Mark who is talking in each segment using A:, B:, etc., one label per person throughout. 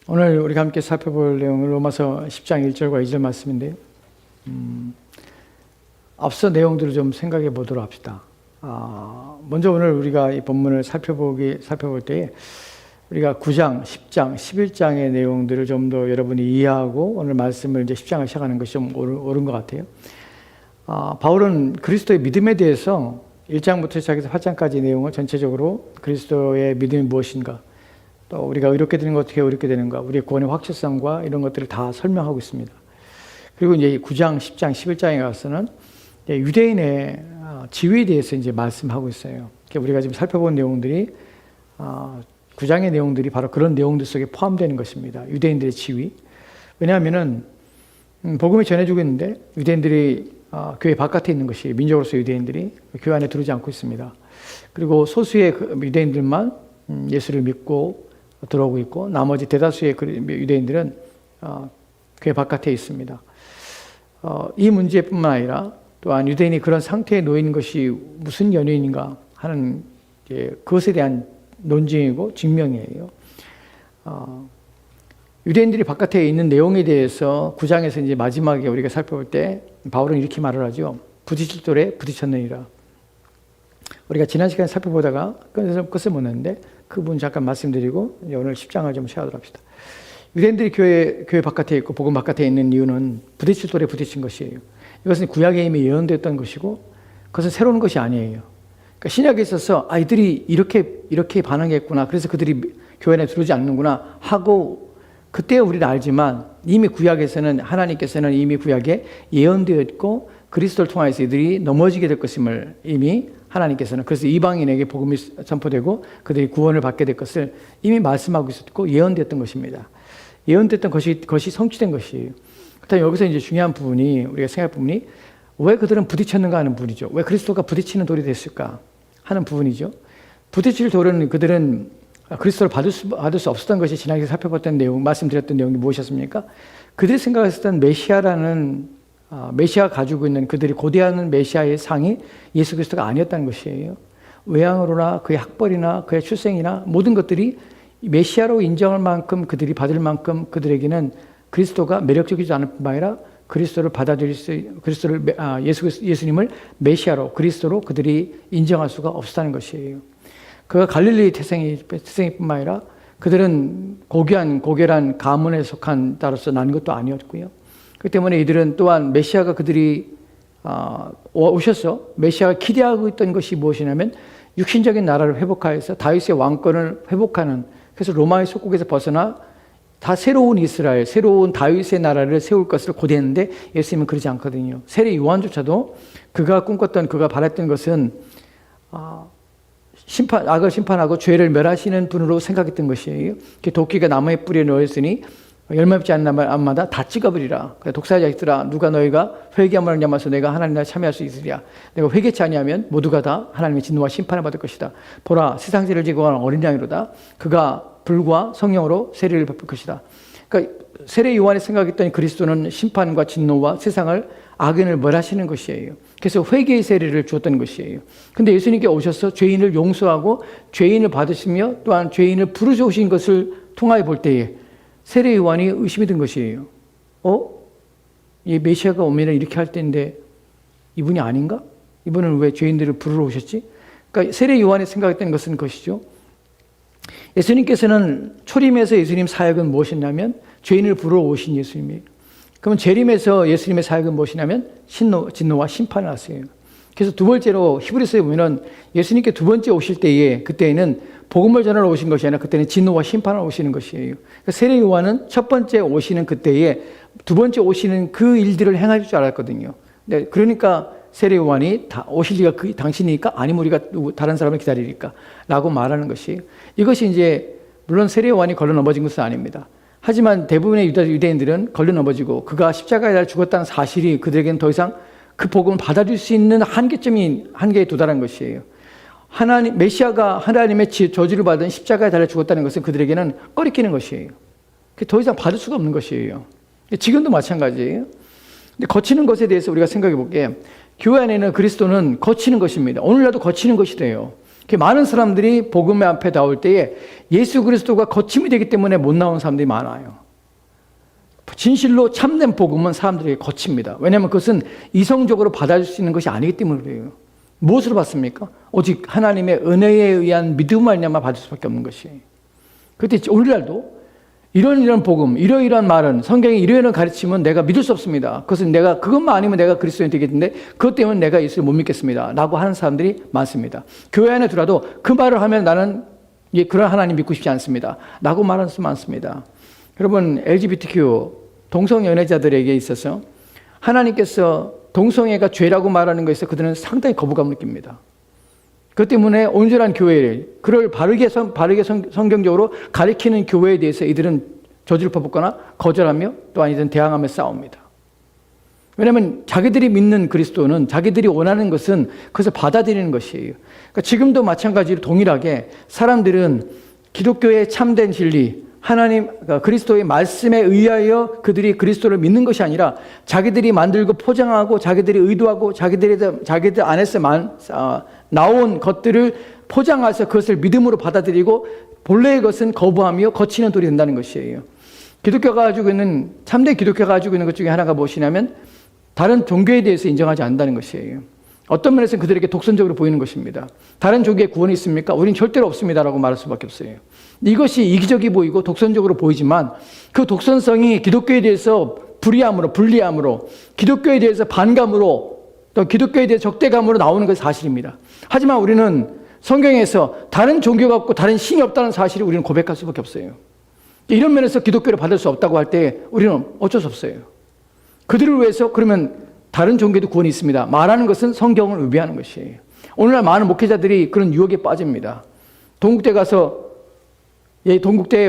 A: 오늘 우리가 함께 살펴볼 내용은 로마서 10장 1절과 2절 말씀인데요. 앞서 내용들을 좀 생각해 보도록 합시다. 먼저 오늘 우리가 이 본문을 살펴볼 때에 우리가 9장, 10장, 11장의 내용들을 좀 더 여러분이 이해하고 오늘 말씀을 이제 10장을 시작하는 것이 좀 옳은 것 같아요. 바울은 그리스도의 믿음에 대해서 1장부터 시작해서 8장까지 내용을 전체적으로 그리스도의 믿음이 무엇인가, 또 우리가 의롭게 되는 것 어떻게 의롭게 되는가, 우리의 구원의 확실성과 이런 것들을 다 설명하고 있습니다. 그리고 이제 9장, 10장, 11장에 가서는 유대인의 지위에 대해서 이제 말씀하고 있어요. 우리가 지금 살펴본 내용들이 9장의 내용들이 바로 그런 내용들 속에 포함되는 것입니다. 유대인들의 지위. 왜냐하면은 복음이 전해지고 있는데 유대인들이 교회 바깥에 있는 것이 민족으로서 유대인들이 교회 안에 들어오지 않고 있습니다. 그리고 소수의 유대인들만 예수를 믿고 들어오고 있고 나머지 대다수의 유대인들은 교회 바깥에 있습니다. 이 문제뿐만 아니라 또한 유대인이 그런 상태에 놓인 것이 무슨 연유인가 하는 그것에 대한 논증이고 증명이에요. 유대인들이 바깥에 있는 내용에 대해서 9장에서 이제 마지막에 우리가 살펴볼 때 바울은 이렇게 말을 하죠. 부딪힐 돌에 부딪혔느니라. 우리가 지난 시간에 살펴보다가 끝을 못 냈는데 그 부분 잠깐 말씀드리고 오늘 10장을 좀 시작하도록 합시다. 유대인들이 교회 바깥에 있고 복음 바깥에 있는 이유는 부딪힐 돌에 부딪힌 것이에요. 이것은 구약에 이미 예언됐던 것이고 그것은 새로운 것이 아니에요. 그러니까 신약에 있어서 이들이 이렇게 반응했구나, 그래서 그들이 교회 안에 들어오지 않는구나 하고 그때 우리는 알지만 이미 구약에서는 하나님께서는 이미 구약에 예언되었고 그리스도를 통하여서 이들이 넘어지게 될 것임을 이미 하나님께서는, 그래서 이방인에게 복음이 전포되고 그들이 구원을 받게 될 것을 이미 말씀하고 있었고 예언됐던 것입니다. 예언됐던 것이 성취된 것이에요. 그렇다면 여기서 이제 중요한 부분이, 우리가 생각할 부분이 왜 그들은 부딪혔는가 하는 부분이죠. 왜 그리스도가 부딪히는 돌이 됐을까 하는 부분이죠. 부딪힐 돌은 그들은 그리스도를 받을 수 없었던 것이 지난주에 살펴봤던 내용, 말씀드렸던 내용이 무엇이었습니까? 그들이 생각했던 메시아라는 메시아가 가지고 있는 그들이 고대하는 메시아의 상이 예수 그리스도가 아니었다는 것이에요. 외양으로나 그의 학벌이나 그의 출생이나 모든 것들이 메시아로 인정할 만큼 그들이 받을 만큼 그들에게는 그리스도가 매력적이지 않을 뿐만 아니라 그리스도를 받아들일 예수님을 메시아로 그리스도로 그들이 인정할 수가 없었다는 것이에요. 그가 갈릴리 태생이뿐만 아니라 그들은 고결한 가문에 속한 따로서 난 것도 아니었고요. 그렇기 때문에 이들은 또한 메시아가 그들이 오셔서 메시아가 기대하고 있던 것이 무엇이냐면 육신적인 나라를 회복하여서 다윗의 왕권을 회복하는, 그래서 로마의 속국에서 벗어나 다 새로운 이스라엘, 새로운 다윗의 나라를 세울 것을 고대했는데 예수님은 그러지 않거든요. 세례 요한조차도 그가 꿈꿨던, 그가 바랐던 것은 악을 심판하고 죄를 멸하시는 분으로 생각했던 것이에요. 도끼가 나무의 뿌리에 넣었으니 열매 맺지 않는 나무마다 다 찍어버리라. 독사의 자식들아, 누가 너희가 회개함을 냠아서 내가 하나님 나라에 참여할 수 있으리라. 내가 회개치 아니하면 모두가 다 하나님의 진노와 심판을 받을 것이다. 보라, 세상죄를 지고 가는 어린 양이로다. 그가 불과 성령으로 세례를 베풀 것이다. 그러니까 세례 요한이 생각했던 그리스도는 심판과 진노와 세상을, 악인을 멸하시는 것이에요. 그래서 회개의 세례를 주었던 것이에요. 근데 예수님께 오셔서 죄인을 용서하고 죄인을 받으시며 또한 죄인을 부르셔 오신 것을 통하여 볼 때에 세례 요한이 의심이 든 것이에요. 이 메시아가 오면 이렇게 할 때인데 이분이 아닌가? 이분은 왜 죄인들을 부르러 오셨지? 그러니까 세례 요한이 생각했던 것은 것이죠. 예수님께서는 초림에서 예수님 사역은 무엇이냐면 죄인을 부르러 오신 예수님이에요. 그러면 재림에서 예수님의 사역은 무엇이냐면 진노와 심판을 하세요. 그래서 두 번째로 히브리서에 보면은 예수님께 두 번째 오실 때에 그때에는 복음을 전하러 오신 것이 아니라 그때는 진노와 심판을 오시는 것이에요. 그러니까 세례 요한은 첫 번째 오시는 그때에 두 번째 오시는 그 일들을 행할 줄 알았거든요. 네, 그러니까 세례 요한이 오실 리가 당신이니까 아니면 우리가 다른 사람을 기다리니까 라고 말하는 것이에요. 이것이 이제 물론 세례 요한이 걸려 넘어진 것은 아닙니다. 하지만 대부분의 유대인들은 걸려 넘어지고 그가 십자가에 달려 죽었다는 사실이 그들에게는 더 이상 그 복음을 받아들일 수 있는 한계에 도달한 것이에요. 메시아가 하나님의 저주를 받은 십자가에 달려 죽었다는 것은 그들에게는 꺼리끼는 것이에요. 더 이상 받을 수가 없는 것이에요. 지금도 마찬가지예요. 근데 거치는 것에 대해서 우리가 생각해 볼게. 교회 안에는 그리스도는 거치는 것입니다. 오늘날도 거치는 것이 돼요. 많은 사람들이 복음의 앞에 나올 때에 예수 그리스도가 거침이 되기 때문에 못 나오는 사람들이 많아요. 진실로 참된 복음은 사람들에게 거칩니다. 왜냐하면 그것은 이성적으로 받아줄 수 있는 것이 아니기 때문에 그래요. 무엇으로 받습니까? 오직 하나님의 은혜에 의한 믿음을 말미암아 받을 수밖에 없는 것이에요. 그때 오늘날도 이런 복음, 이러이러한 말은 성경의 이러이러한 가르침은 내가 믿을 수 없습니다. 그것은 내가 그것만 아니면 내가 그리스도인이 되겠는데 그것 때문에 내가 예수를 못 믿겠습니다. 라고 하는 사람들이 많습니다. 교회 안에 들어도 그 말을 하면 나는 그런 하나님 믿고 싶지 않습니다. 라고 말하는 사람 많습니다. 여러분, LGBTQ 동성연애자들에게 있어서 하나님께서 동성애가 죄라고 말하는 것에서 그들은 상당히 거부감을 느낍니다. 그것 때문에 온전한 교회를, 그를 바르게 성경적으로 가리키는 교회에 대해서 이들은 저주를 퍼붓거나 거절하며 또한 이들은 대항하며 싸웁니다. 왜냐하면 자기들이 믿는 그리스도는 자기들이 원하는 것은 그것을 받아들이는 것이에요. 그러니까 지금도 마찬가지로 동일하게 사람들은 기독교의 참된 진리, 그러니까 그리스도의 말씀에 의하여 그들이 그리스도를 믿는 것이 아니라 자기들이 만들고 포장하고 자기들이 의도하고 자기들 안에서 나온 것들을 포장해서 그것을 믿음으로 받아들이고 본래의 것은 거부하며 거치는 돌이 된다는 것이에요. 기독교가 가지고 있는, 참된 기독교가 가지고 있는 것 중에 하나가 무엇이냐면 다른 종교에 대해서 인정하지 않는다는 것이에요. 어떤 면에서는 그들에게 독선적으로 보이는 것입니다. 다른 종교에 구원이 있습니까? 우린 절대로 없습니다라고 말할 수밖에 없어요. 이것이 이기적이 보이고 독선적으로 보이지만 그 독선성이 기독교에 대해서 불리함으로 기독교에 대해서 반감으로 또 기독교에 대해 적대감으로 나오는 것이 사실입니다. 하지만 우리는 성경에서 다른 종교가 없고 다른 신이 없다는 사실을 우리는 고백할 수밖에 없어요. 이런 면에서 기독교를 받을 수 없다고 할 때 우리는 어쩔 수 없어요. 그들을 위해서 그러면 다른 종교도 구원이 있습니다. 말하는 것은 성경을 의미하는 것이에요. 오늘날 많은 목회자들이 그런 유혹에 빠집니다. 동국대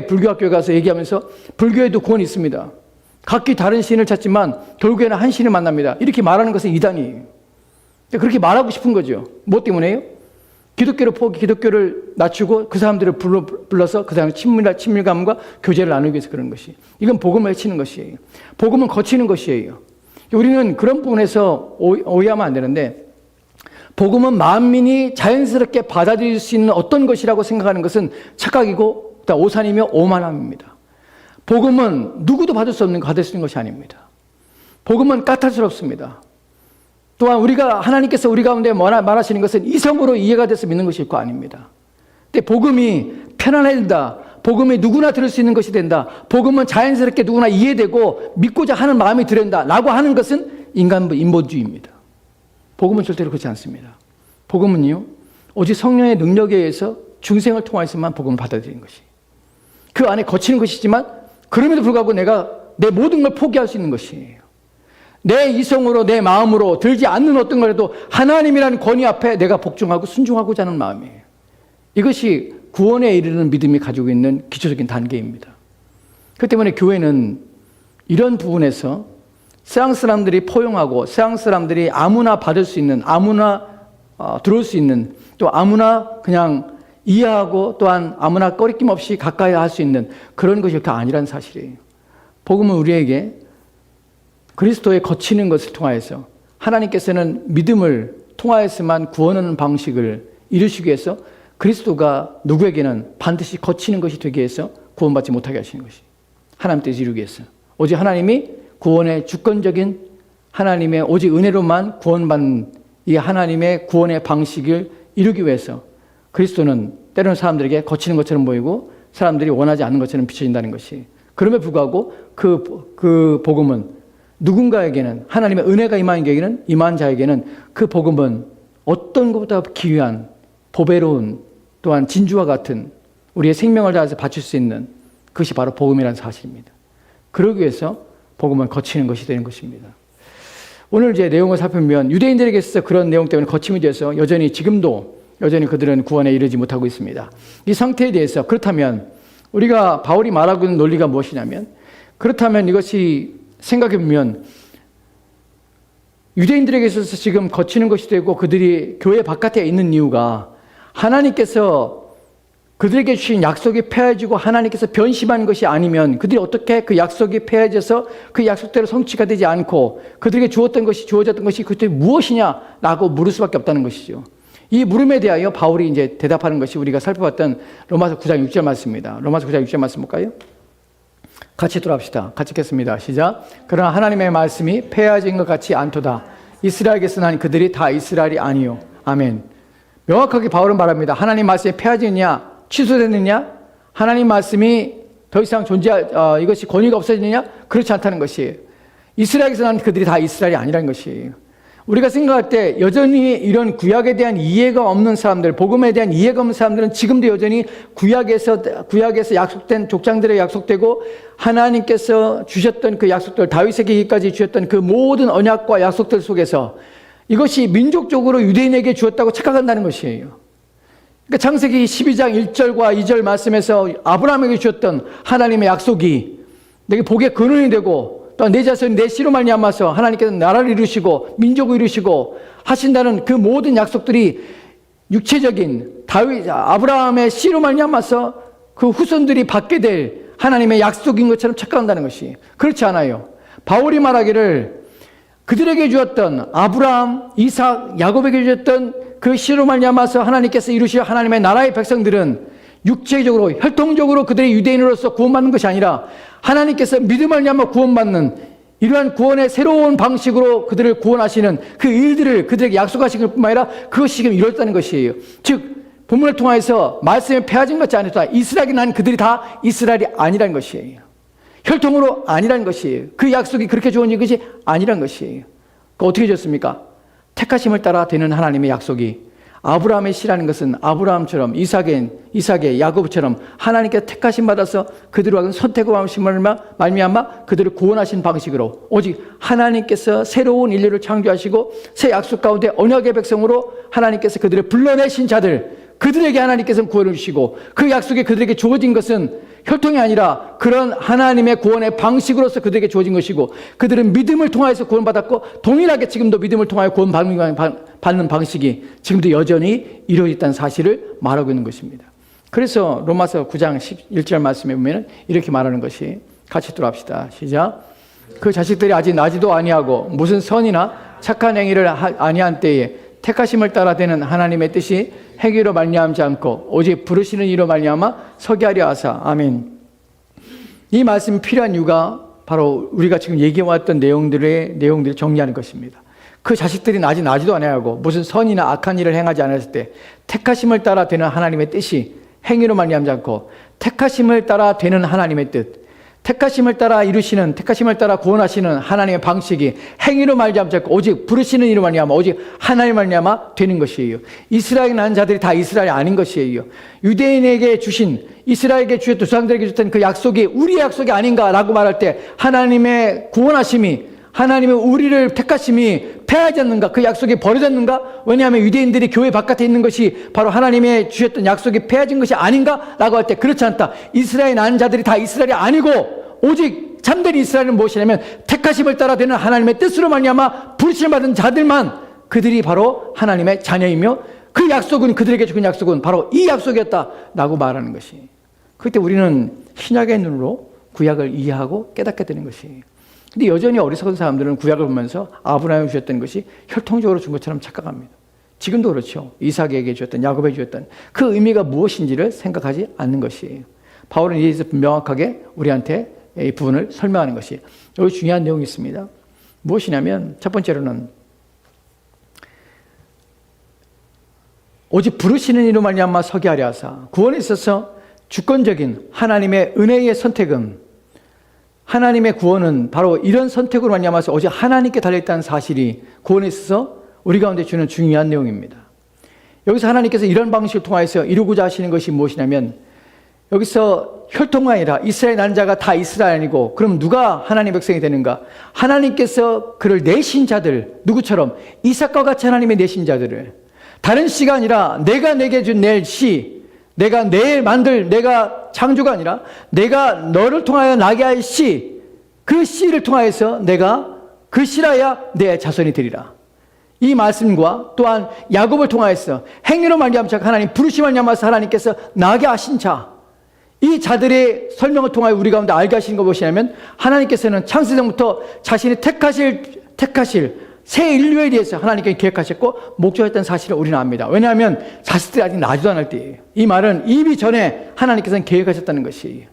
A: 불교학교에 가서 얘기하면서 불교에도 구원이 있습니다. 각기 다른 신을 찾지만 결국에는 한 신을 만납니다. 이렇게 말하는 것은 이단이에요. 그렇게 말하고 싶은 거죠. 뭐 때문에요? 기독교를 낮추고 그 사람들을 불러서 그 사람의 친밀감과 교제를 나누기 위해서 그런 것이. 이건 복음을 해치는 것이에요. 복음은 거치는 것이에요. 우리는 그런 부분에서 오해하면 안 되는데 복음은 만민이 자연스럽게 받아들일 수 있는 어떤 것이라고 생각하는 것은 착각이고 오산이며 오만함입니다. 복음은 누구도 받을 수 있는 것이 아닙니다. 복음은 까탈스럽습니다. 또한 하나님께서 우리 가운데 말하시는 것은 이성으로 이해가 돼서 믿는 것일 거 아닙니다. 근데 복음이 편안해야 된다. 복음이 누구나 들을 수 있는 것이 된다. 복음은 자연스럽게 누구나 이해되고 믿고자 하는 마음이 들은다. 라고 하는 것은 인본주의입니다. 복음은 절대로 그렇지 않습니다. 복음은요, 오직 성령의 능력에 의해서 중생을 통해서만 복음을 받아들이는 것이. 그 안에 거치는 것이지만 그럼에도 불구하고 내가 내 모든 걸 포기할 수 있는 것이에요. 내 이성으로 내 마음으로 들지 않는 어떤 거라도 하나님이라는 권위 앞에 내가 복종하고 순종하고자 하는 마음이에요. 이것이 구원에 이르는 믿음이 가지고 있는 기초적인 단계입니다. 그렇기 때문에 교회는 이런 부분에서 세상 사람들이 포용하고 세상 사람들이 아무나 받을 수 있는, 아무나 들어올 수 있는, 또 아무나 그냥 이해하고 또한 아무나 꺼리낌 없이 가까이 할 수 있는 그런 것이 아니라는 사실이에요. 복음은 우리에게 그리스도의 거치는 것을 통하여서 하나님께서는 믿음을 통하여서만 구원하는 방식을 이루시기 위해서 그리스도가 누구에게는 반드시 거치는 것이 되기 위해서 구원받지 못하게 하시는 것이 하나님 뜻을 이루기 위해서 오직 하나님이 구원의 주권적인 하나님의 오직 은혜로만 구원받는 이 하나님의 구원의 방식을 이루기 위해서 그리스도는 때로는 사람들에게 거치는 것처럼 보이고 사람들이 원하지 않는 것처럼 비춰진다는 것이 그럼에도 불구하고 그 복음은 누군가에게는 하나님의 은혜가 임한 자에게는 그 복음은 어떤 것보다 기이한 보배로운 또한 진주와 같은 우리의 생명을 다해서 바칠 수 있는 그것이 바로 복음이라는 사실입니다. 그러기 위해서 복음은 거치는 것이 되는 것입니다. 오늘 이제 내용을 살펴보면 유대인들에게 있어서 그런 내용 때문에 거침이 되어서 지금도 여전히 그들은 구원에 이르지 못하고 있습니다. 이 상태에 대해서 그렇다면 우리가 바울이 말하고 있는 논리가 무엇이냐면 그렇다면 이것이 생각해보면 유대인들에게 있어서 지금 거치는 것이 되고 그들이 교회 바깥에 있는 이유가 하나님께서 그들에게 주신 약속이 폐해지고 하나님께서 변심한 것이 아니면 그들이 어떻게 그 약속이 폐해져서 그 약속대로 성취가 되지 않고 그들에게 주어졌던 것이 그때 무엇이냐라고 물을 수밖에 없다는 것이죠. 이 물음에 대하여 바울이 이제 대답하는 것이 우리가 살펴봤던 로마서 9장 6절 말씀입니다. 로마서 9장 6절 말씀 볼까요? 같이 돌아봅시다. 같이 읽겠습니다. 시작. 그러나 하나님의 말씀이 폐하진 것 같이 않도다. 이스라엘에게서 난 그들이 다 이스라엘이 아니요. 아멘. 명확하게 바울은 말합니다. 하나님 말씀이 폐하지느냐? 취소됐느냐? 하나님 말씀이 더 이상 이것이 권위가 없어지느냐? 그렇지 않다는 것이에요. 이스라엘에게서 난 그들이 다 이스라엘이 아니라는 것이에요. 우리가 생각할 때 여전히 이런 구약에 대한 이해가 없는 사람들, 복음에 대한 이해가 없는 사람들은 지금도 여전히 구약에서 약속된 족장들에 약속되고 하나님께서 주셨던 그 약속들, 다윗에게 이까지 주셨던 그 모든 언약과 약속들 속에서 이것이 민족적으로 유대인에게 주었다고 착각한다는 것이에요. 그러니까 창세기 12장 1절과 2절 말씀에서 아브라함에게 주셨던 하나님의 약속이 내게 복의 근원이 되고 또 내 자손이 내 씨로 말미암아서 하나님께서 나라를 이루시고 민족을 이루시고 하신다는 그 모든 약속들이 육체적인 아브라함의 씨로 말미암아서 그 후손들이 받게 될 하나님의 약속인 것처럼 착각한다는 것이 그렇지 않아요. 바울이 말하기를 그들에게 주었던 아브라함, 이삭, 야곱에게 주었던 그 씨로 말미암아서 하나님께서 이루실 하나님의 나라의 백성들은 육체적으로 혈통적으로 그들의 유대인으로서 구원받는 것이 아니라 하나님께서 믿음을 말미암아 구원받는 이러한 구원의 새로운 방식으로 그들을 구원하시는 그 일들을 그들에게 약속하신 것뿐만 아니라 그것이 지금 이루어졌다는 것이에요. 즉 본문을 통해서 말씀에 폐하진 것이 아니다. 이스라엘이 난 그들이 다 이스라엘이 아니라는 것이에요. 혈통으로 아니라는 것이에요. 그 약속이 그렇게 좋은 것이 아니라는 것이에요. 그 어떻게 졌습니까? 택하심을 따라 되는 하나님의 약속이 아브라함의 씨라는 것은 아브라함처럼 이삭의 야곱처럼 하나님께 택하심 받아서 그들을 하는 선택을 하심을 말미암아 그들을 구원하신 방식으로 오직 하나님께서 새로운 인류를 창조하시고 새 약속 가운데 언약의 백성으로 하나님께서 그들을 불러내신 자들 그들에게 하나님께서 구원을 주시고 그 약속이 그들에게 주어진 것은 혈통이 아니라 그런 하나님의 구원의 방식으로서 그들에게 주어진 것이고 그들은 믿음을 통하여서 구원받았고 동일하게 지금도 믿음을 통하여 구원받는 방식이 지금도 여전히 이루어졌다는 사실을 말하고 있는 것입니다. 그래서 로마서 9장 11절 말씀에 보면 이렇게 말하는 것이 같이 돌아갑시다. 시작. 그 자식들이 아직 나지도 아니하고 무슨 선이나 착한 행위를 아니한 때에 택하심을 따라 되는 하나님의 뜻이 행위로 말미암지 않고 오직 부르시는 이로 말미암아 서게 하려 하사. 아멘. 이 말씀이 필요한 이유가 바로 우리가 지금 얘기해왔던 내용들을 정리하는 것입니다. 그 자식들이 아직 나지도 아니하고 무슨 선이나 악한 일을 행하지 않았을 때 택하심을 따라 되는 하나님의 뜻이 행위로 말미암지 않고 택하심을 따라 되는 하나님의 뜻 택하심을 따라 이루시는 택하심을 따라 구원하시는 하나님의 방식이 행위로 말미암지 않고 오직 부르시는 이로 말미암아 오직 하나님 말미암아 되는 것이에요. 이스라엘에 난 자들이 다 이스라엘이 아닌 것이에요. 유대인에게 주신 이스라엘에게 주셨던 조상들에게 주셨던 그 약속이 우리의 약속이 아닌가라고 말할 때 하나님의 구원하심이 하나님의 우리를 택하심이 폐하지 않는가? 그 약속이 버려졌는가? 왜냐하면 유대인들이 교회 바깥에 있는 것이 바로 하나님의 주셨던 약속이 폐하진 것이 아닌가? 라고 할 때 그렇지 않다. 이스라엘 난 자들이 다 이스라엘이 아니고 오직 참된 이스라엘은 무엇이냐면 택하심을 따라 되는 하나님의 뜻으로 말미암아 부르심을 받은 자들만 그들이 바로 하나님의 자녀이며 그 약속은 그들에게 주신 약속은 바로 이 약속이었다라고 말하는 것이. 그때 우리는 신약의 눈으로 구약을 이해하고 깨닫게 되는 것이에요. 근데 여전히 어리석은 사람들은 구약을 보면서 아브라함이 주셨던 것이 혈통적으로 준 것처럼 착각합니다. 지금도 그렇죠. 이삭에게 주셨던 야곱에게 주셨던 그 의미가 무엇인지를 생각하지 않는 것이에요. 바울은 이에서 명확하게 우리한테 이 부분을 설명하는 것이 여기 중요한 내용이 있습니다. 무엇이냐면 첫 번째로는 오직 부르시는 이로 말미암아 서게 하려 하사 구원에 있어서 주권적인 하나님의 은혜의 선택은 하나님의 구원은 바로 이런 선택으로 말미암아서 오직 하나님께 달려있다는 사실이 구원에 있어서 우리 가운데 주는 중요한 내용입니다. 여기서 하나님께서 이런 방식을 통하여서 이루고자 하시는 것이 무엇이냐면 여기서 혈통이 아니라 이스라엘 난 자가 다 이스라엘이고 그럼 누가 하나님의 백성이 되는가? 하나님께서 그를 내신 자들 누구처럼 이삭과 같이 하나님의 내신 자들을 다른 씨가 아니라 내가 내게 준 내 씨 내가 내가 창조가 아니라 내가 너를 통하여 나게 할 씨, 그 씨를 통하여서 내가 그 씨라야 내 자손이 되리라. 이 말씀과 또한 야곱을 통하여서 행위로 말미암아 하나님 부르심을 말미암아서 하나님께서 나게 하신 자, 이 자들의 설명을 통하여 우리 가운데 알게 하시는 것 무엇이냐면 하나님께서는 창세전부터 자신이 택하실 새 인류에 대해서 하나님께 계획하셨고 목적했던 사실을 우리는 압니다. 왜냐하면 자식들이 아직 나지도 않을 때예요. 이 말은 이미 전에 하나님께서는 계획하셨다는 것이에요.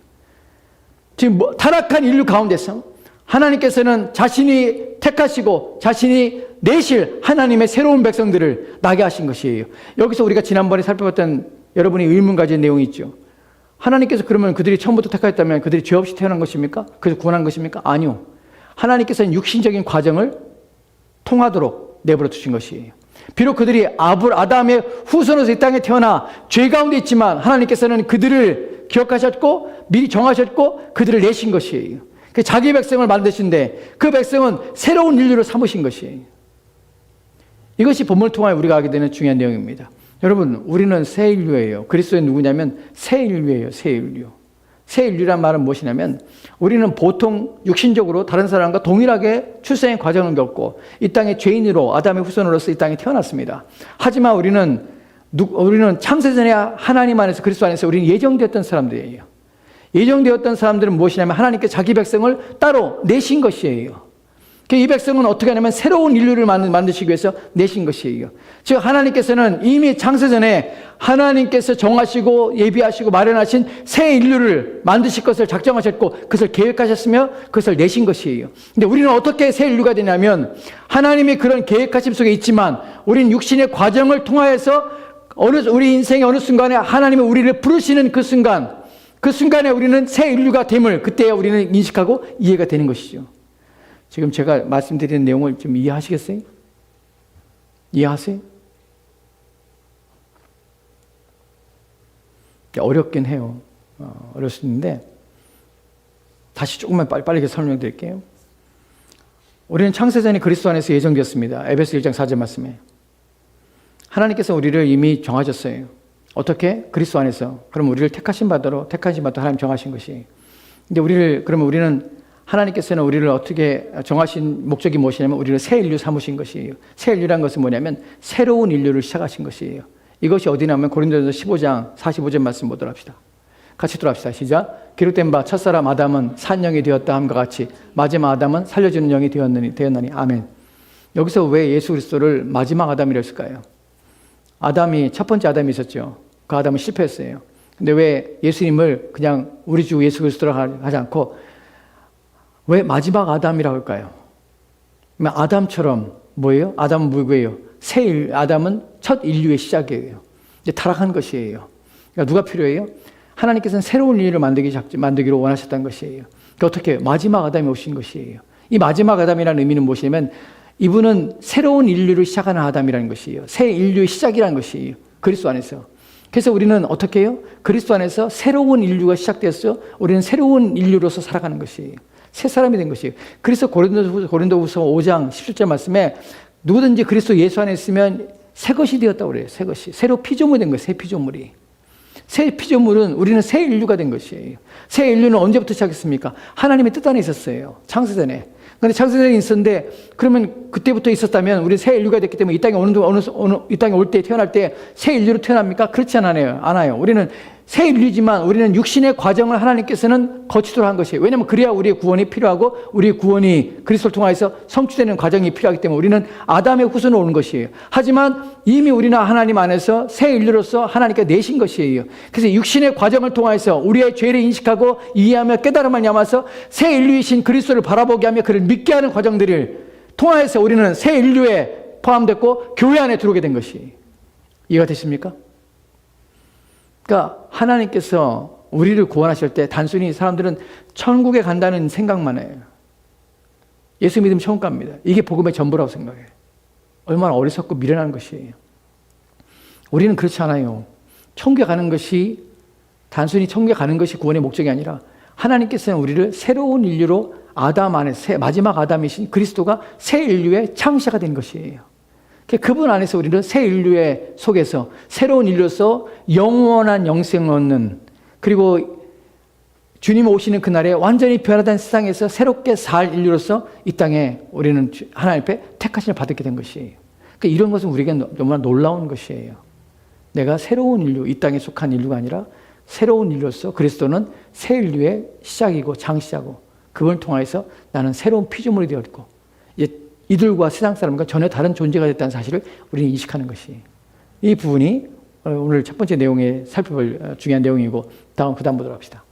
A: 지금 타락한 인류 가운데서 하나님께서는 자신이 택하시고 자신이 내실 하나님의 새로운 백성들을 나게 하신 것이에요. 여기서 우리가 지난번에 살펴봤던 여러분이 의문 가진 내용이 있죠. 하나님께서 그러면 그들이 처음부터 택하였다면 그들이 죄 없이 태어난 것입니까? 그래서 구원한 것입니까? 아니요. 하나님께서는 육신적인 과정을 통하도록 내버려 두신 것이에요. 비록 그들이 아담의 후손으로서 이 땅에 태어나 죄 가운데 있지만 하나님께서는 그들을 기억하셨고 미리 정하셨고 그들을 내신 것이에요. 자기 백성을 만드신데 그 백성은 새로운 인류로 삼으신 것이에요. 이것이 본문을 통하여 우리가 알게 되는 중요한 내용입니다. 여러분, 우리는 새 인류예요. 그리스도의 누구냐면 새 인류예요. 새 인류. 새 인류란 말은 무엇이냐면 우리는 보통 육신적으로 다른 사람과 동일하게 출생의 과정을 겪고 이 땅에 죄인으로 아담의 후손으로서 이 땅에 태어났습니다. 하지만 우리는 창세전에 하나님 안에서 그리스도 안에서 우리는 예정되었던 사람들이에요. 예정되었던 사람들은 무엇이냐면 하나님께 자기 백성을 따로 내신 것이에요. 이 백성은 어떻게 하냐면 새로운 인류를 만드시기 위해서 내신 것이에요. 즉 하나님께서는 이미 창세전에 하나님께서 정하시고 예비하시고 마련하신 새 인류를 만드실 것을 작정하셨고 그것을 계획하셨으며 그것을 내신 것이에요. 근데 우리는 어떻게 새 인류가 되냐면 하나님이 그런 계획하심 속에 있지만 우리는 육신의 과정을 통하여서 우리 인생의 어느 순간에 하나님이 우리를 부르시는 그 순간에 우리는 새 인류가 됨을 그때 우리는 인식하고 이해가 되는 것이죠. 지금 제가 말씀드리는 내용을 좀 이해하시겠어요? 이해하세요? 어렵긴 해요. 어렵습니다. 다시 조금만 빨리 설명드릴게요. 우리는 창세전에 그리스도 안에서 예정되었습니다. 에베소 1장 4절 말씀에. 하나님께서 우리를 이미 정하셨어요. 어떻게? 그리스도 안에서. 그럼 우리를 택하신 바대로 하나님 정하신 것이. 근데 우리는 하나님께서는 우리를 어떻게 정하신 목적이 무엇이냐면 우리를 새 인류 삼으신 것이에요. 새 인류란 것은 뭐냐면 새로운 인류를 시작하신 것이에요. 이것이 어디냐면 고린도전서 15장 45절 말씀 보도록 합시다. 같이 들어갑시다. 시작. 기록된 바 첫사람 아담은 산 영이 되었다 함과 같이 마지막 아담은 살려주는 영이 되었나니 아멘. 여기서 왜 예수 그리스도를 마지막 아담이라 했을까요? 첫 번째 아담이 있었죠. 그 아담은 실패했어요. 근데 왜 예수님을 그냥 우리 주 예수 그리스도라고 하지 않고 왜 마지막 아담이라고 할까요? 아담처럼 뭐예요? 아담은 누구예요? 아담은 첫 인류의 시작이에요. 이제 타락한 것이에요. 그러니까 누가 필요해요? 하나님께서는 새로운 인류를 만들기로 원하셨다는 것이에요. 그러니까 어떻게 마지막 아담이 오신 것이에요. 이 마지막 아담이라는 의미는 무엇이냐면 이분은 새로운 인류를 시작하는 아담이라는 것이에요. 새 인류의 시작이라는 것이에요. 그리스도 안에서. 그래서 우리는 어떻게 해요? 그리스도 안에서 새로운 인류가 시작되었어요. 우리는 새로운 인류로서 살아가는 것이에요. 새 사람이 된 것이에요. 그래서 고린도후서 5장 17절 말씀에 누구든지 그리스도 예수 안에 있으면 새 것이 되었다고 그래요. 새 것이. 새로 피조물이 된 거예요. 새 피조물이. 새 피조물은 우리는 새 인류가 된 것이에요. 새 인류는 언제부터 시작했습니까? 하나님의 뜻 안에 있었어요. 창세전에. 그런데 창세전에 있었는데 그러면 그때부터 있었다면 우리 새 인류가 됐기 때문에 이 땅에 이 땅에 올 때 태어날 때 새 인류로 태어납니까? 그렇지 않아요. 우리는 새 인류지만 우리는 육신의 과정을 하나님께서는 거치도록 한 것이에요. 왜냐하면 그래야 우리의 구원이 필요하고 우리의 구원이 그리스도를 통해서 성취되는 과정이 필요하기 때문에 우리는 아담의 후손으로 오는 것이에요. 하지만 이미 우리는 하나님 안에서 새 인류로서 하나님께 내신 것이에요. 그래서 육신의 과정을 통해서 우리의 죄를 인식하고 이해하며 깨달음을 담아서 새 인류이신 그리스도를 바라보게 하며 그를 믿게 하는 과정들을 통해서 우리는 새 인류에 포함됐고 교회 안에 들어오게 된 것이에요. 이해가 되십니까? 그러니까 하나님께서 우리를 구원하실 때 단순히 사람들은 천국에 간다는 생각만 해요. 예수 믿으면 천국 갑니다. 이게 복음의 전부라고 생각해요. 얼마나 어리석고 미련한 것이에요. 우리는 그렇지 않아요. 천국에 가는 것이 단순히 천국에 가는 것이 구원의 목적이 아니라 하나님께서는 우리를 새로운 인류로 아담 안에 마지막 아담이신 그리스도가 새 인류의 창시가 된 것이에요. 그분 안에서 우리는 새 인류의 속에서 새로운 인류로서 영원한 영생을 얻는, 그리고 주님 오시는 그날에 완전히 변화된 세상에서 새롭게 살 인류로서 이 땅에 우리는 하나님 앞에 택하심을 받게 된 것이에요. 그러니까 이런 것은 우리에게 너무나 놀라운 것이에요. 내가 새로운 인류, 이 땅에 속한 인류가 아니라 새로운 인류로서 그리스도는 새 인류의 시작이고 장시하고 그걸 통해서 나는 새로운 피조물이 되었고 이제 이들과 세상 사람과 전혀 다른 존재가 됐다는 사실을 우리는 인식하는 것이, 이 부분이 오늘 첫 번째 내용에 살펴볼 중요한 내용이고, 그 다음 보도록 합시다.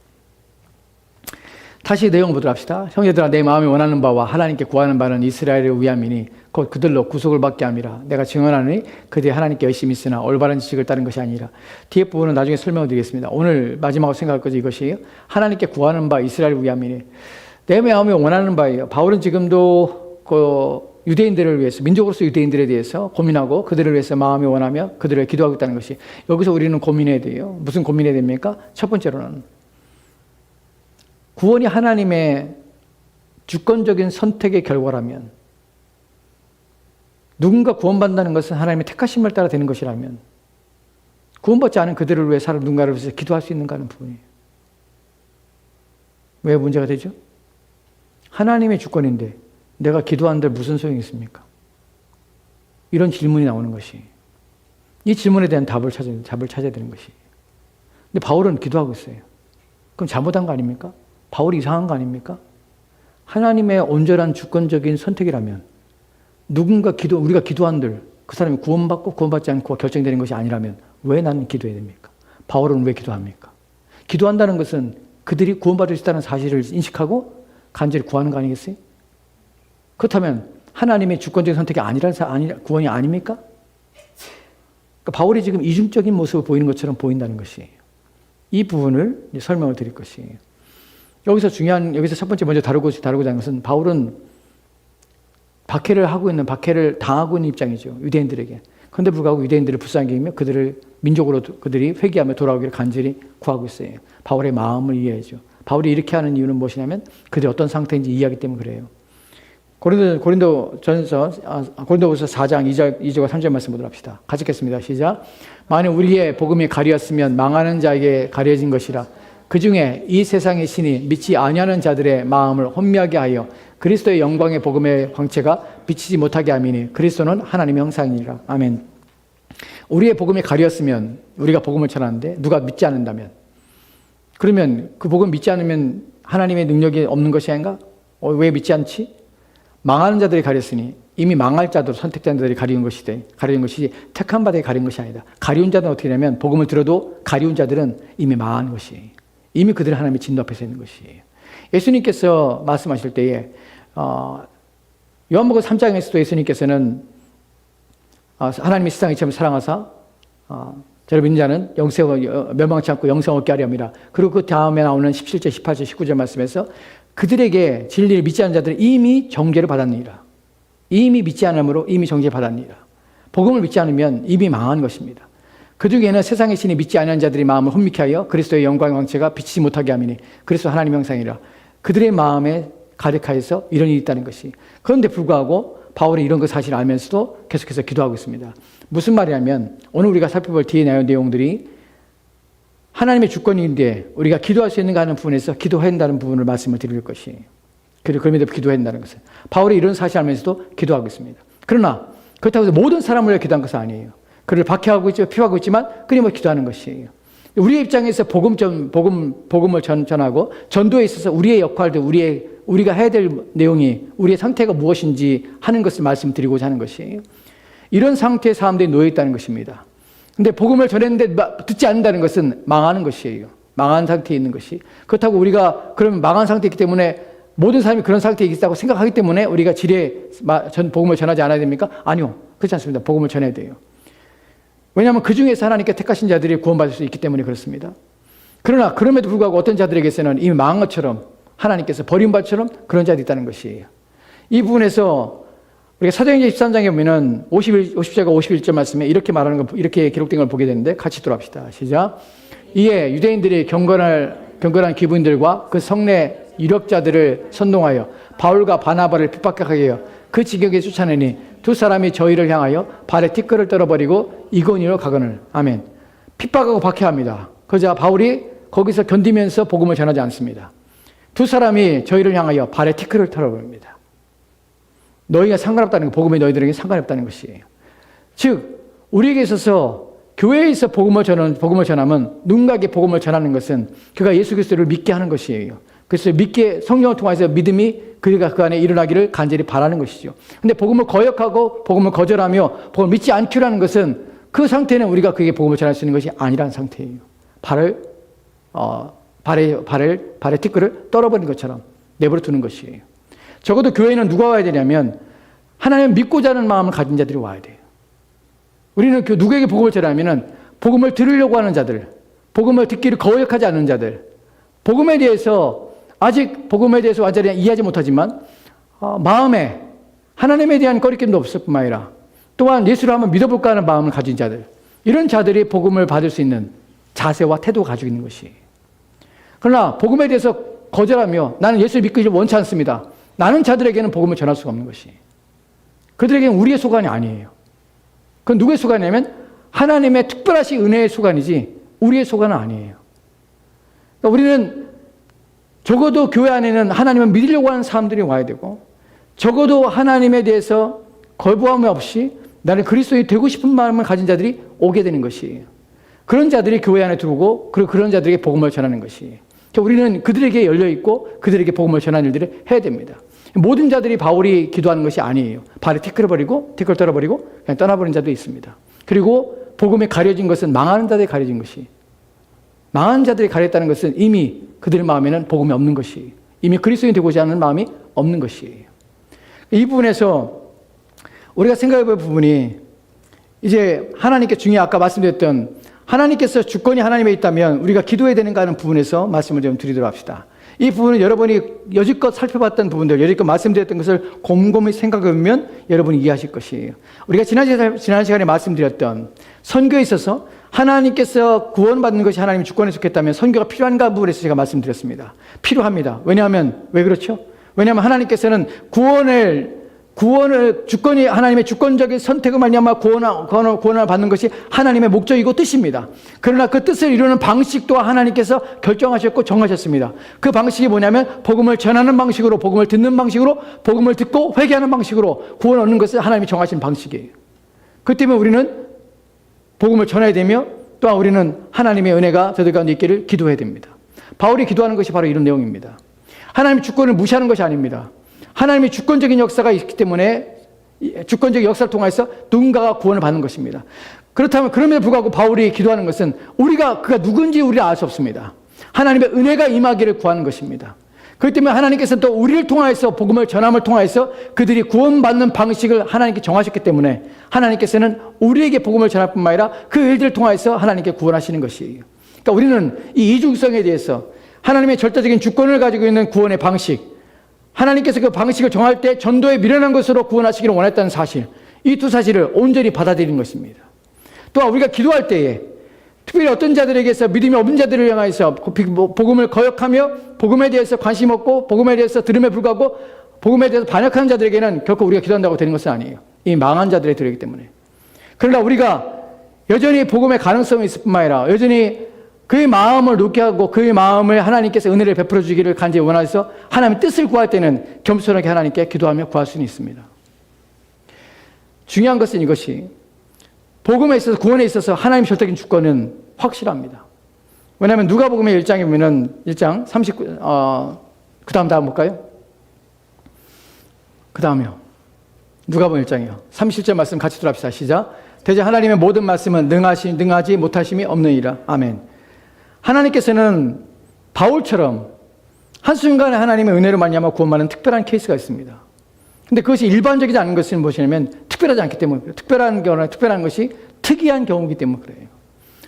A: 다시 내용 보도록 합시다. 형제들아, 내 마음이 원하는 바와 하나님께 구하는 바는 이스라엘을 위함이니 곧 그들로 구속을 받게 함이라. 내가 증언하노니 그들이 하나님께 열심히 있으나 올바른 지식을 따른 것이 아니라. 뒤에 부분은 나중에 설명을 드리겠습니다. 오늘 마지막으로 생각할 것이 이것이에요. 하나님께 구하는 바 이스라엘을 위함이니, 내 마음이 원하는 바예요. 바울은 지금도 유대인들을 위해서, 민족으로서 유대인들에 대해서 고민하고 그들을 위해서 마음이 원하며 그들을 기도하고 있다는 것이, 여기서 우리는 고민해야 돼요. 무슨 고민해야 됩니까? 첫 번째로는 구원이 하나님의 주권적인 선택의 결과라면, 누군가 구원받는다는 것은 하나님의 택하심을 따라 되는 것이라면, 구원받지 않은 그들을 위해 누군가를 위해서 기도할 수 있는가 하는 부분이에요. 왜 문제가 되죠? 하나님의 주권인데 내가 기도하는데 무슨 소용이 있습니까? 이런 질문이 나오는 것이, 이 질문에 대한 답을 찾아야 되는 것이. 근데 바울은 기도하고 있어요. 그럼 잘못한 거 아닙니까? 바울이 이상한 거 아닙니까? 하나님의 온전한 주권적인 선택이라면, 우리가 기도한들 그 사람이 구원받고 구원받지 않고 결정되는 것이 아니라면 왜 나는 기도해야 됩니까? 바울은 왜 기도합니까? 기도한다는 것은 그들이 구원받을 수 있다는 사실을 인식하고 간절히 구하는 거 아니겠어요? 그렇다면 하나님의 주권적인 선택이 구원이 아닙니까? 그러니까 바울이 지금 이중적인 모습을 보이는 것처럼 보인다는 것이에요. 이 부분을 설명을 드릴 것이에요. 여기서 첫 번째 먼저 다루고자 하는 것은, 바울은 박해를 당하고 있는 입장이죠. 유대인들에게. 그런데 불구하고 유대인들을 불쌍히 여기며 그들이 회개하며 돌아오기를 간절히 구하고 있어요. 바울의 마음을 이해하죠. 바울이 이렇게 하는 이유는 무엇이냐면 그들이 어떤 상태인지 이해하기 때문에 그래요. 고린도후서 4장 2절과 3절 말씀 보도록 합시다. 같이 읽겠습니다. 시작. 만일 우리의 복음이 가리었으면 망하는 자에게 가려진 것이라. 그 중에 이 세상의 신이 믿지 아니하는 자들의 마음을 혼미하게 하여 그리스도의 영광의 복음의 광채가 비치지 못하게 함이니 그리스도는 하나님의 형상이니라. 아멘. 우리의 복음이 가리었으면, 우리가 복음을 전하는데 누가 믿지 않는다면, 그러면 그 복음 믿지 않으면 하나님의 능력이 없는 것이 아닌가? 왜 믿지 않지? 망하는 자들이 가렸으니, 이미 망할 자들, 선택된 자들이 가리운 것이지 택한 바들이 가린 것이 아니다. 가리운 자들은 어떻게 되냐면, 복음을 들어도 가리운 자들은 이미 망한 것이에요. 이미 그들은 하나님의 진노 앞에 서 있는 것이에요. 예수님께서 말씀하실 때에 요한복음 3장에서도 예수님께서는 하나님이 세상을 이처럼 사랑하사 저를 믿는 자는 멸망치 않고 영생을 얻게 하려 함이라. 그리고 그 다음에 나오는 17절, 18절, 19절 말씀에서 그들에게 진리를 믿지 않는 자들은 이미 정죄를 받았느니라. 이미 믿지 않으므로 이미 정죄를 받았느니라. 복음을 믿지 않으면 이미 망한 것입니다. 그 중에는 세상의 신이 믿지 않는 자들이 마음을 혼미케 하여 그리스도의 영광의 광채가 비치지 못하게 하미니 그리스도 하나님의 형상이라. 그들의 마음에 가득하여서 이런 일이 있다는 것이. 그런데 불구하고 바울이 이런 그 사실을 알면서도 계속해서 기도하고 있습니다. 무슨 말이냐면, 오늘 우리가 살펴볼 뒤에 나온 내용들이 하나님의 주권인데 우리가 기도할 수 있는가 하는 부분에서 기도해야 한다는 부분을 말씀을 드릴 것이에요. 그럼에도 기도해야 한다는 것은, 바울이 이런 사실을 알면서도 기도하고 있습니다. 그러나 그렇다고 해서 모든 사람을 위해 기도한 것은 아니에요. 그를 박해하고 있지만, 피하고 있지만 끊임없이 기도하는 것이에요. 우리의 입장에서 복음을 전하고 전도에 있어서 우리의 역할들, 우리가 해야 될 내용이, 우리의 상태가 무엇인지 하는 것을 말씀드리고자 하는 것이에요. 이런 상태의 사람들이 놓여 있다는 것입니다. 근데 복음을 전했는데 듣지 않는다는 것은 망하는 것이에요. 망한 상태에 있는 것이. 그렇다고 우리가 그러면 망한 상태에 있기 때문에 모든 사람이 그런 상태에 있다고 생각하기 때문에 우리가 복음을 전하지 않아야 됩니까? 아니요. 그렇지 않습니다. 복음을 전해야 돼요. 왜냐하면 그 중에서 하나님께 택하신 자들이 구원받을 수 있기 때문에 그렇습니다. 그러나 그럼에도 불구하고 어떤 자들에게서는 이미 망한 것처럼, 하나님께서 버린 바처럼 그런 자들이 있다는 것이에요. 이 부분에서 우리가 사도행전 13장에 보면은 50절과 51절 말씀에 이렇게 기록된 걸 보게 되는데, 같이 돌아갑시다. 시작. 이에 유대인들이 경건한 기부인들과 그 성내 유력자들을 선동하여 바울과 바나바를 핍박하게 하여 그 지경에 쫓아내니 두 사람이 저희를 향하여 발에 티끌을 떨어버리고 이고니로 가거늘. 아멘. 핍박하고 박해합니다. 그러자 바울이 거기서 견디면서 복음을 전하지 않습니다. 두 사람이 저희를 향하여 발에 티끌을 떨어버립니다. 너희가 상관없다는 거, 복음이 너희들에게 상관없다는 것이에요. 즉 우리에게 있어서 교회에서 복음을 전하면, 누군가에게 복음을 전하는 것은 그가 예수 그리스도를 믿게 하는 것이에요. 그래서 믿기에 성령을 통해서 믿음이 그가 그 안에 일어나기를 간절히 바라는 것이죠. 근데 복음을 거역하고 복음을 거절하며 복음을 믿지 않기로 하는 것은 그 상태는 우리가 그에게 복음을 전할 수 있는 것이 아니라는 상태예요. 발에 티끌을 떨어버린 것처럼 내버려 두는 것이에요. 적어도 교회는 누가 와야 되냐면 하나님을 믿고자 하는 마음을 가진 자들이 와야 돼요. 우리는 누구에게 복음을 전하면은 복음을 들으려고 하는 자들, 복음을 듣기를 거역하지 않는 자들, 복음에 대해서 아직 복음에 대해서 완전히 이해하지 못하지만 마음에 하나님에 대한 꺼리낌도 없을 뿐만 아니라 또한 예수를 한번 믿어볼까 하는 마음을 가진 자들, 이런 자들이 복음을 받을 수 있는 자세와 태도를 가지고 있는 것이에요. 그러나 복음에 대해서 거절하며 나는 예수를 믿기 원치 않습니다. 나는 자들에게는 복음을 전할 수가 없는 것이에요. 그들에게는 우리의 소관이 아니에요. 그건 누구의 소관이냐면 하나님의 특별하신 은혜의 소관이지 우리의 소관은 아니에요. 그러니까 우리는 적어도 교회 안에는 하나님을 믿으려고 하는 사람들이 와야 되고 적어도 하나님에 대해서 거부함 없이 나는 그리스도인이 되고 싶은 마음을 가진 자들이 오게 되는 것이에요. 그런 자들이 교회 안에 들어오고 그런 자들에게 복음을 전하는 것이에요. 우리는 그들에게 열려있고 그들에게 복음을 전하는 일들을 해야 됩니다. 모든 자들이 바울이 기도하는 것이 아니에요. 발에 티끌을 떨어버리고 그냥 떠나버린 자도 있습니다. 그리고 복음에 가려진 것은 망하는 자들이 가려진 것이, 망하는 자들이 가렸다는 것은 이미 그들의 마음에는 복음이 없는 것이, 이미 그리스도인이 되고자 하는 마음이 없는 것이에요. 이 부분에서 우리가 생각해 볼 부분이 이제 하나님께 중요히 아까 말씀드렸던 하나님께서 주권이 하나님에 있다면 우리가 기도해야 되는가 하는 부분에서 말씀을 좀 드리도록 합시다. 이 부분은 여러분이 여지껏 살펴봤던 부분들, 여지껏 말씀드렸던 것을 곰곰이 생각해 보면 여러분이 이해하실 것이에요. 우리가 지난 시간에 말씀드렸던 선교에 있어서 하나님께서 구원받는 것이 하나님의 주권에 속했다면 선교가 필요한가 부분에서 제가 말씀드렸습니다. 필요합니다. 왜냐하면, 왜 그렇죠? 왜냐하면 하나님께서는 주권이 하나님의 주권적인 선택을 말미암아 구원을 받는 것이 하나님의 목적이고 뜻입니다. 그러나 그 뜻을 이루는 방식도 하나님께서 결정하셨고 정하셨습니다. 그 방식이 뭐냐면 복음을 전하는 방식으로, 복음을 듣는 방식으로, 복음을 듣고 회개하는 방식으로 구원 얻는 것을 하나님이 정하신 방식이에요. 그 때문에 우리는 복음을 전해야 되며 또한 우리는 하나님의 은혜가 저들 가운데 있기를 기도해야 됩니다. 바울이 기도하는 것이 바로 이런 내용입니다. 하나님의 주권을 무시하는 것이 아닙니다. 하나님의 주권적인 역사가 있기 때문에 주권적인 역사를 통해서 누군가가 구원을 받는 것입니다. 그렇다면 그럼에도 불구하고 바울이 기도하는 것은 그가 누군지 우리가 알 수 없습니다. 하나님의 은혜가 임하기를 구하는 것입니다. 그렇기 때문에 하나님께서는 또 우리를 통하여서 복음을 전함을 통하여서 그들이 구원받는 방식을 하나님께 정하셨기 때문에 하나님께서는 우리에게 복음을 전할 뿐만 아니라 그 일들을 통하여서 하나님께 구원하시는 것이에요. 그러니까 우리는 이 이중성에 대해서 하나님의 절대적인 주권을 가지고 있는 구원의 방식, 하나님께서 그 방식을 정할 때 전도에 미련한 것으로 구원하시기를 원했다는 사실, 이 두 사실을 온전히 받아들이는 것입니다. 또한 우리가 기도할 때에 특별히 어떤 자들에게서 믿음이 없는 자들을 향해서 복음을 거역하며 복음에 대해서 관심 없고 복음에 대해서 들음에 불구하고 복음에 대해서 반역하는 자들에게는 결코 우리가 기도한다고 되는 것은 아니에요. 이 망한 자들에 들어있기 때문에. 그러나 우리가 여전히 복음의 가능성이 있을 뿐만 아니라 여전히 그의 마음을 놓게 하고 그의 마음을 하나님께서 은혜를 베풀어 주기를 간절히 원하셔서 하나님의 뜻을 구할 때는 겸손하게 하나님께 기도하며 구할 수는 있습니다. 중요한 것은 이것이 복음에 있어서 구원에 있어서 하나님의 절대적인 주권은 확실합니다. 왜냐하면 누가복음의 1장에 보면은 1장 39, 그 다음 볼까요? 그 다음이요. 누가복음 1장이요. 37절 말씀 같이 들어갑시다. 시작. 대저 하나님의 모든 말씀은 능하지 못하심이 없느니라. 아멘. 하나님께서는 바울처럼 한순간에 하나님의 은혜로 말미암아 구원받는 특별한 케이스가 있습니다. 근데 그것이 일반적이지 않은 것은 무엇이냐면 특별하지 않기 때문에 그래요. 특별한 것이 특이한 경우이기 때문에 그래요.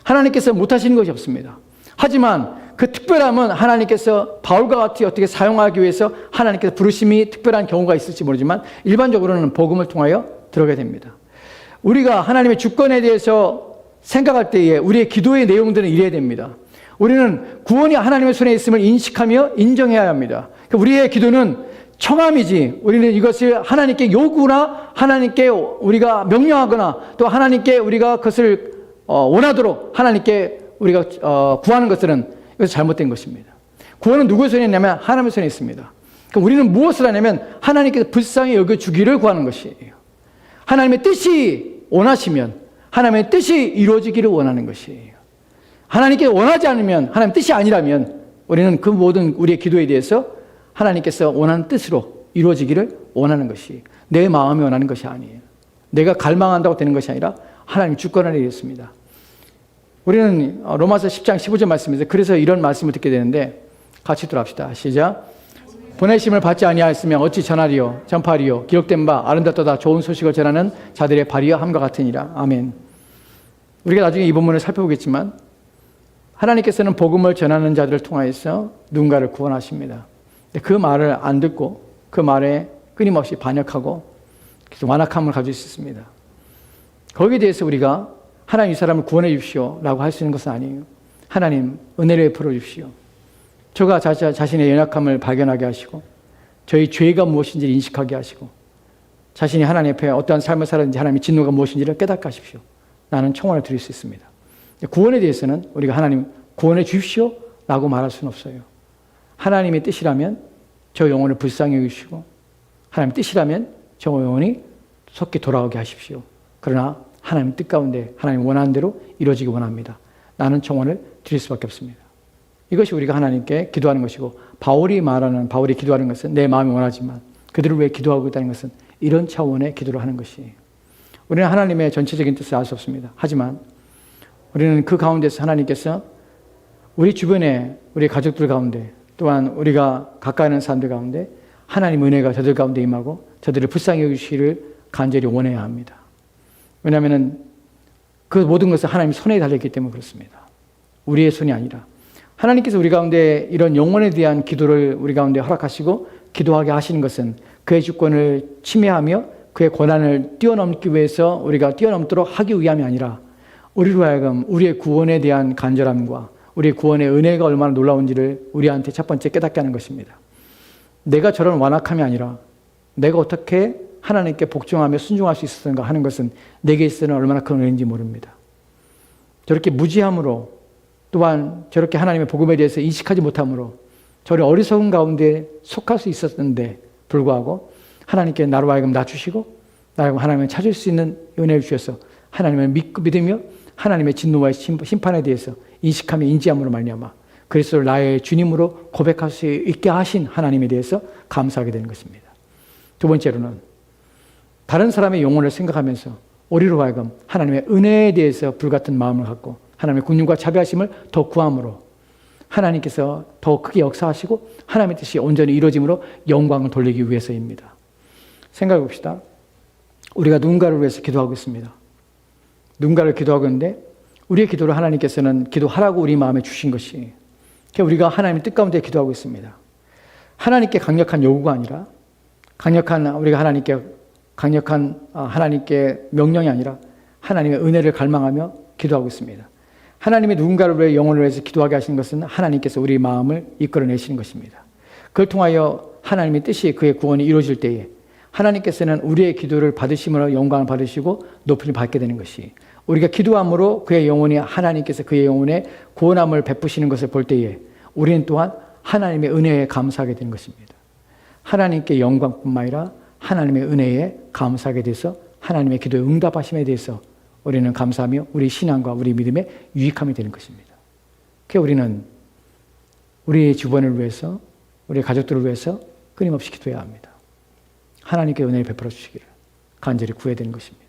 A: 하나님께서 못하시는 것이 없습니다. 하지만 그 특별함은 하나님께서 바울과 같이 어떻게 사용하기 위해서 하나님께서 부르심이 특별한 경우가 있을지 모르지만 일반적으로는 복음을 통하여 들어가게 됩니다. 우리가 하나님의 주권에 대해서 생각할 때에 우리의 기도의 내용들은 이래야 됩니다. 우리는 구원이 하나님의 손에 있음을 인식하며 인정해야 합니다. 우리의 기도는 청함이지 우리는 이것을 하나님께 요구나 하나님께 우리가 명령하거나 또 하나님께 우리가 그것을 원하도록 하나님께 우리가 구하는 것들은 이것은 잘못된 것입니다. 구원은 누구의 손에 있냐면 하나님의 손에 있습니다. 그러니까 우리는 무엇을 하냐면 하나님께서 불쌍히 여겨주기를 구하는 것이에요. 하나님의 뜻이 원하시면 하나님의 뜻이 이루어지기를 원하는 것이에요. 하나님께 원하지 않으면 하나님의 뜻이 아니라면 우리는 그 모든 우리의 기도에 대해서 하나님께서 원하는 뜻으로 이루어지기를 원하는 것이 내 마음이 원하는 것이 아니에요. 내가 갈망한다고 되는 것이 아니라 하나님 주권을 내렸습니다. 우리는 로마서 10장 15절 말씀에서 그래서 이런 말씀을 듣게 되는데 같이 들어갑시다. 시작. 보내심을 받지 아니하였으면 어찌 전하리요 전파리요 기록된 바 아름답도다 좋은 소식을 전하는 자들의 발이여 함과 같으니라. 아멘. 우리가 나중에 이 본문을 살펴보겠지만 하나님께서는 복음을 전하는 자들을 통하여서 누군가를 구원하십니다. 그 말을 안 듣고 그 말에 끊임없이 반역하고 완악함을 가질 수 있습니다. 거기에 대해서 우리가 하나님 이 사람을 구원해 주십시오 라고 할 수 있는 것은 아니에요. 하나님 은혜를 베풀어 주십시오. 저가 자신의 연약함을 발견하게 하시고 저희 죄가 무엇인지를 인식하게 하시고 자신이 하나님 앞에 어떠한 삶을 살았는지 하나님의 진노가 무엇인지를 깨닫게 하십시오. 나는 청원을 드릴 수 있습니다. 구원에 대해서는 우리가 하나님 구원해 주십시오 라고 말할 수는 없어요. 하나님의 뜻이라면 저 영혼을 불쌍히 여기시고 하나님의 뜻이라면 저 영혼이 속히 돌아오게 하십시오. 그러나 하나님 뜻 가운데 하나님 원하는 대로 이루어지기 원합니다. 나는 청원을 드릴 수밖에 없습니다. 이것이 우리가 하나님께 기도하는 것이고 바울이 기도하는 것은 내 마음이 원하지만 그들을 위해 기도하고 있다는 것은 이런 차원의 기도를 하는 것이에요. 우리는 하나님의 전체적인 뜻을 알 수 없습니다. 하지만 우리는 그 가운데서 하나님께서 우리 주변에 우리 가족들 가운데 또한 우리가 가까이 있는 사람들 가운데 하나님의 은혜가 저들 가운데 임하고 저들을 불쌍히 여기시기를 간절히 원해야 합니다. 왜냐하면 그 모든 것은 하나님 손에 달려있기 때문에 그렇습니다. 우리의 손이 아니라 하나님께서 우리 가운데 이런 영혼에 대한 기도를 우리 가운데 허락하시고 기도하게 하시는 것은 그의 주권을 침해하며 그의 권한을 뛰어넘기 위해서 우리가 뛰어넘도록 하기 위함이 아니라 우리로 하여금 우리의 구원에 대한 간절함과 우리의 구원의 은혜가 얼마나 놀라운지를 우리한테 첫 번째 깨닫게 하는 것입니다. 내가 저런 완악함이 아니라 내가 어떻게 하나님께 복종하며 순종할 수 있었는가 하는 것은 내게 있어서는 얼마나 큰 은혜인지 모릅니다. 저렇게 무지함으로 또한 저렇게 하나님의 복음에 대해서 인식하지 못함으로 저를 어리석은 가운데 속할 수 있었는데 불구하고 하나님께 나로 하여금 낮추시고 나로 하나님을 찾을 수 있는 은혜를 주셔서 하나님을 믿으며 하나님의 진노와 심판에 대해서 인식하며 인지함으로 말미암아 그리스도를 나의 주님으로 고백할 수 있게 하신 하나님에 대해서 감사하게 되는 것입니다. 두 번째로는 다른 사람의 영혼을 생각하면서 우리로 하여금 하나님의 은혜에 대해서 불같은 마음을 갖고 하나님의 긍휼과 자비하심을 더 구함으로 하나님께서 더 크게 역사하시고 하나님의 뜻이 온전히 이루어짐으로 영광을 돌리기 위해서입니다. 생각해 봅시다. 우리가 누군가를 위해서 기도하고 있습니다. 누군가를 기도하고 있는데 우리의 기도를 하나님께서는 기도하라고 우리 마음에 주신 것이 우리가 하나님의 뜻 가운데 기도하고 있습니다. 하나님께 강력한 요구가 아니라 우리가 하나님께 명령이 아니라 하나님의 은혜를 갈망하며 기도하고 있습니다. 하나님의 누군가를 위해 영혼을 위해서 기도하게 하시는 것은 하나님께서 우리 마음을 이끌어내시는 것입니다. 그걸 통하여 하나님의 뜻이 그의 구원이 이루어질 때에 하나님께서는 우리의 기도를 받으심으로 영광을 받으시고 높임을 받게 되는 것이 우리가 기도함으로 그의 영혼이 하나님께서 그의 영혼에 구원함을 베푸시는 것을 볼 때에 우리는 또한 하나님의 은혜에 감사하게 되는 것입니다. 하나님께 영광뿐만 아니라 하나님의 은혜에 감사하게 돼서 하나님의 기도에 응답하심에 대해서 우리는 감사하며 우리 신앙과 우리 믿음에 유익함이 되는 것입니다. 그래서 우리는 우리 주변을 위해서 우리 가족들을 위해서 끊임없이 기도해야 합니다. 하나님께 은혜를 베풀어 주시기를 간절히 구해야 되는 것입니다.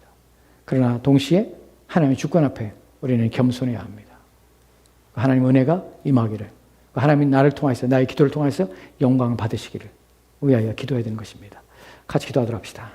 A: 그러나 동시에 하나님의 주권 앞에 우리는 겸손해야 합니다. 하나님의 은혜가 임하기를 하나님이 나를 통해서 나의 기도를 통해서 영광을 받으시기를 위하여 기도해야 되는 것입니다. 같이 기도하도록 합시다.